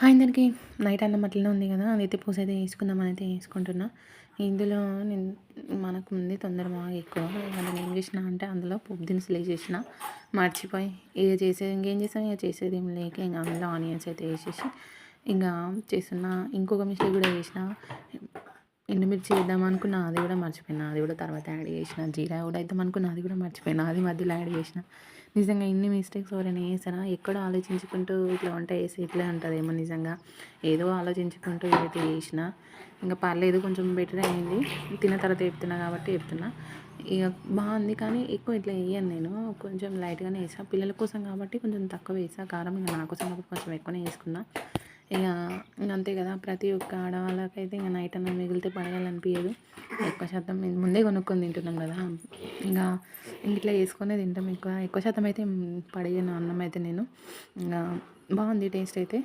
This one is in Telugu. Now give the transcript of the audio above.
అందరికీ నైట్ అన్నం అట్లనే ఉంది కదా! అదైతే పూసైతే యేసుకుందామనైతే యేసుకుంటున్నా. ఇందులో నేను మనకు ఉంది తొందర బాగా ఎక్కువ. ఇక నేనేం చేసినా అంటే అందులో పోపు దినుసులేసేసిన. మర్చిపోయి ఇక చేసేది ఇంకేం చేస్తాం, ఇక చేసేదేం లేక ఇంక అందులో ఆనియన్స్ అయితే యేసేసి ఇంగా చేస్తున్నా. ఇంకొక మిస్టేక్ కూడా చేసిన. ఎండుమిర్చి ఏద్దామనుకున్న అది కూడా మర్చిపోయినా. అది కూడా తర్వాత యాడ్ చేసిన. జీరా కూడా ఏద్దామనుకున్న అది కూడా మర్చిపోయినా. అది మధ్యలో యాడ్ చేసిన. నిజంగా ఇన్ని మిస్టేక్స్ ఎవరైనా చేస్తారా? ఎక్కడో ఆలోచించుకుంటూ ఇట్లా వంట చేస్తే ఇట్లే ఉంటదేమో నిజంగా. ఏదో ఆలోచించుకుంటూ ఏదైతే చేసినా ఇంక పర్లేదు కొంచెం బెటర్ అయింది. తిన్న తర్వాత చెప్తున్నా కాబట్టి చెప్తున్నా. ఇగ బావుంది కానీ ఎక్కువ ఇట్లా ఎయ్యను నేను. కొంచెం లైట్‌గానే ఏసా. పిల్లల కోసం కాబట్టి కొంచెం తక్కువ వేసా కారం. ఇంక నా కోసం కాబట్టి కొంచెం ఎక్కువనే ఏసుకున్నా. ఇగ ఇంగంతే కదా! ప్రతి ఒక్క ఆడవాళ్ళకైతే ఇంక నైట్ అన్నం మిగిలితే పడేయాలనిపియదు. ఎక్కువ శాతం మేము ముందే కొనుక్కొని తింటున్నాం కదా! ఇంగా ఇట్లా చేసుకొనే తింటాం ఎక్కువ. ఎక్కువ శాతం అయితే పడేయను అన్నం అయితే నేను. ఇంగా బావుంది టేస్ట్ అయితే.